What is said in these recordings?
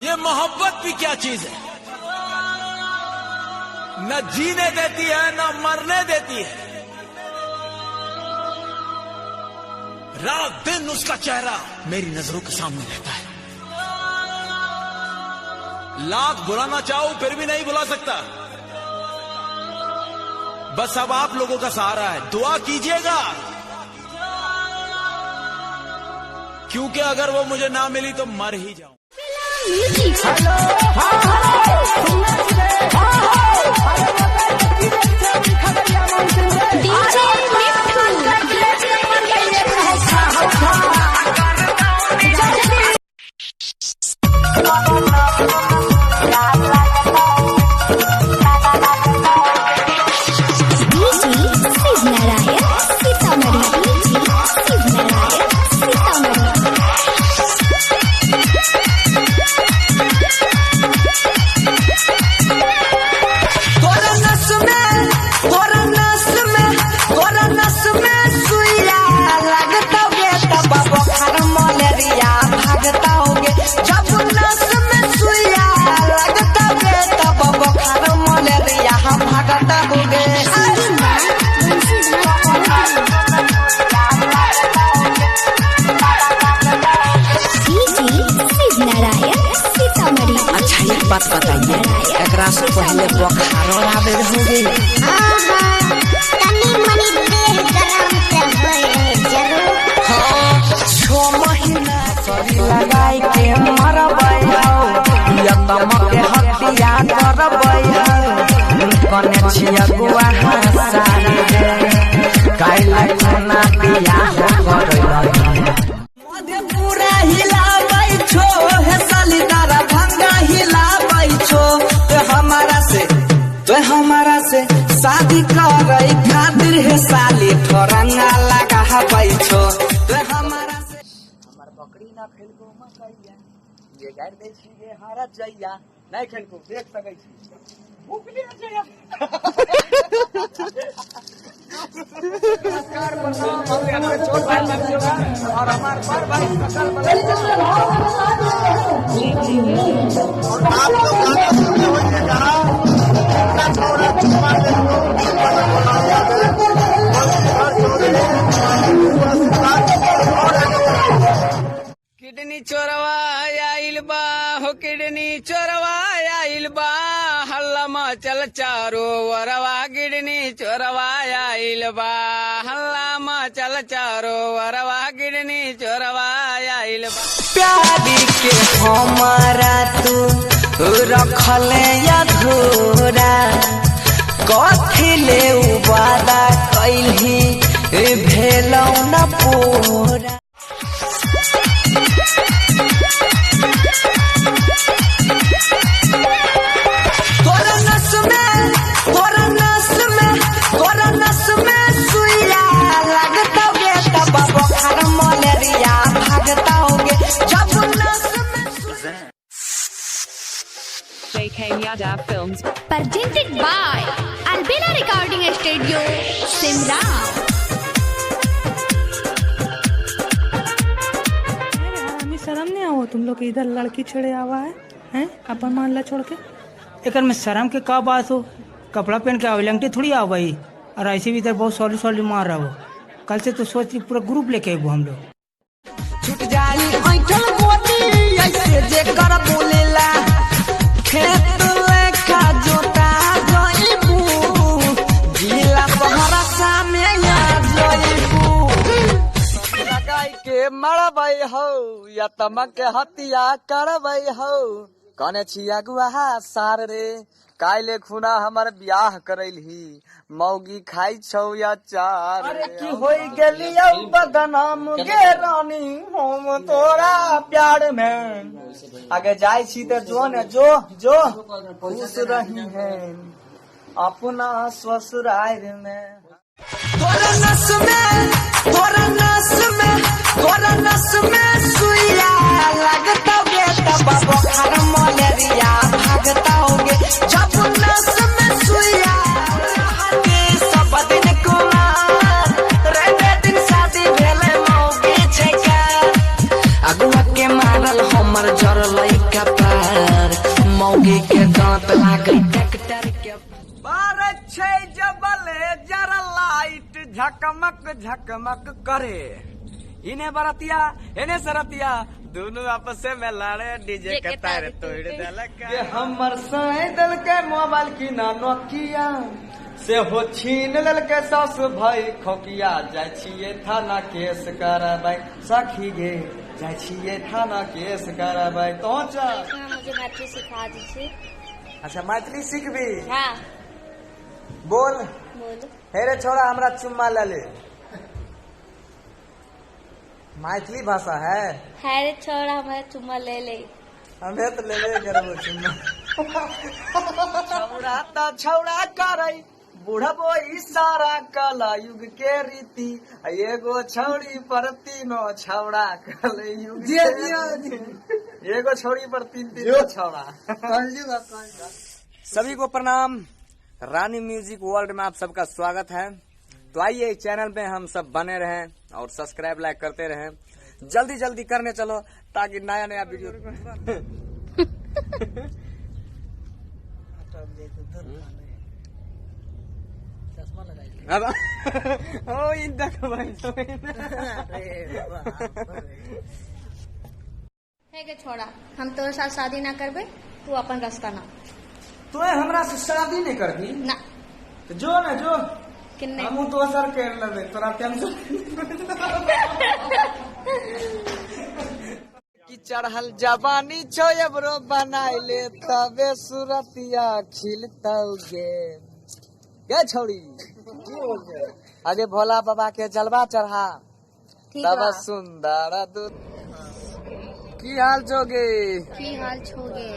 ये मोहब्बत भी क्या चीज है, न जीने देती है न मरने देती है। रात दिन उसका चेहरा मेरी नजरों के सामने रहता है। लाख बुलाना चाहूं फिर भी नहीं बुला सकता। बस अब आप लोगों का सहारा है, दुआ कीजिएगा, क्योंकि अगर वो मुझे ना मिली तो मर ही जाऊं। बात बताइए, एकरा से पहले बुखार आवे होगे? हाँ, 6 महीना सरी लगाई के मरबै हो, या तमके हत्या करबै हो। कने छिया गुआ हसाई रे, काइला खाना पिया हो करलै। मधेपुरा हिलाबै छो, हे साली तारा भंगा हिलाबै छो। तो हमारा से शादी करे खातिर है साली ठोरंगा लगा बैठो। तो हमारा से हमार बकरी ना खेलको मकैया, ये गाड़ दे छी ये हारा जइया नहीं खेलको देख सकै छी। भूखली न जइया नमस्कार प्रणाम, हम यहाँ छोट भाई बच्चों और हमार बड़ भाई सकल बड़े और आप लोग किडनी चोरवा आइल बा हो, किडनी चोरवा आइल बा, हल्ला मचल चारो वरवा। किडनी चोरवा आइल बा, हल्ला मचल चारो वरवा। किडनी चोरवा आइल बा। प्यारी के हमारा तू रखले अधूरा, कथी ले वादा कैलही भेलौ न पूरा। सुइया लगता गे तब बुखार मलेरिया भागता होगे जब नस में। JK Yadav Films presented by Albina Recording Studio, Simra। हमें शर्म नहीं आओ तुम लोग इधर लड़की छेड़े आवा है अपन मोहल्ला छोड़ के। एक में शर्म के का बात हो, कपड़ा पहन के आवे लंगटी थोड़ी आओ भाई। और ऐसे भी इधर बहुत सॉली मार रहा हो। कल से तो सोच पूरा ग्रुप लेके आए हम लोग। छूट जाई अंकल गोटी ऐसे जे कर बोलेला, खेत लेखा जोता गईबू, जिला पहरा सामे आ जईबू। लगाई के मरबै हो, या तमके हत्या करबै हो। कने छिया गुआ सार रे, काइले खुना हमार ब्याह करैलही, मौगी खाई छौ या चार। अरे की होई गेलियौ बदनाम गे रानी हम तोरा प्यार में। आगे जाई छी त जो न जो जो खुश रही है अपना ससुराल में। तोरा नस में सुइया लगता गे तब बुखार मलेरिया भागता होगे जब नस में सुइया। सब दिन कुमार रे दिन शादी भेले मौगी छेका, अगुआ के मारल हमर जर लइका पार। मौगी के दांत लागे ट्रैक्टर के बारे छे जबले जरा लाइट झकमक झकमक करे इन्हें बरतिया इन्हें सरतिया दोनों आपस में लड़े डीजे के तार तोड़ देलक ये हमर साइकिल के मोबाइल की ना नोकिया से हो छीन ललके सास भाई खोकिया जाय छिए थाना केस करबै सखी गे जाय छिए थाना केस करबै तो चल मुझे मैथिली सिखा दीजिए। अच्छा मैथिली सीखबी हाँ बोल बोलो। हे रे छोरा हमरा चुम्मा ले ले मैथिली भाषा है हैरे छोड़ा हमारा चुम्मा ले ले। हमें तो ले ले करबो चुम्मा छौड़ा त छौड़ा करे बुढ़बो इशारा कला युग के रीति एगो छौड़ी पर तीनो छौड़ा कल युग एगो छौड़ी पर तीन छौड़ा। सभी को प्रणाम। रानी म्यूजिक वर्ल्ड में आप सबका स्वागत है। तो आइए चैनल पे हम सब बने रहें और सब्सक्राइब लाइक करते रहें। जल्दी जल्दी करने चलो ताकि नया नया वीडियो अब ओ इंदा भाई है के छोड़ा हम तोरे साथ शादी ना करबे तू अपन रास्ता ना तो हमरा से शादी नहीं कर दी ना तो जो ना जो किन्ने हम तो असर कर लेबे तोरा टेंशन की चढ़ल जवानी छो एबरो बनाई ले तबे सूरतिया खिलतौगे गे छौड़ी आगे भोला बाबा के जलवा चढ़ा तब सुंदर दूध की हाल जोगे की हाल छोगे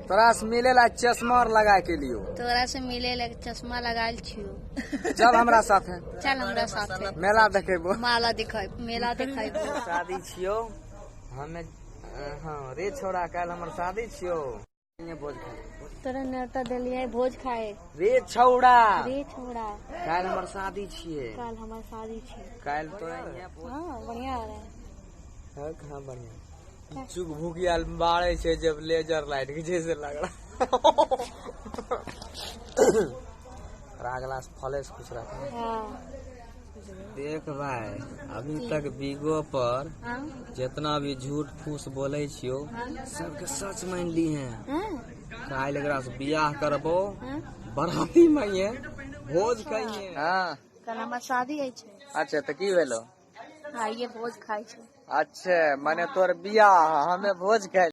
तोरा से मिले ला चश्मा लगाए के लियो तोरा से मिले ले चश्मा लगाल छियो चल हमरा साथे चल हमरा साथ मेला देखेबो माला दिखाई मेला दिखाई शादी छियो हमें हाँ रे छोड़ा कल हमर शादी छियो भोज खाए तोरा न्योता देलिए भोज खाए रे छौड़ा कल हमर शादी छिए कल हमार शादी छै कल तोरा यहाँ हाँ बढ़िया आ रहा है। कहाँ बढ़िया चुक भूखिया बाड़े छे जब लेजर लाइट के जैसे लग रहा रागला फलेस खुश रखा हाँ देख भाई अभी तक बीगो पर हाँ जितना भी झूठ फूस बोले छियो सबके सच मान ली हैं काल एकरा से बियाह करबो बराती मांगे भोज खाइए हाँ कल हमार शादी है छै। अच्छा तो की भेलो हाँ ये भोज खाई छै। अच्छा माने तोर बियाह हमें भोज खाइ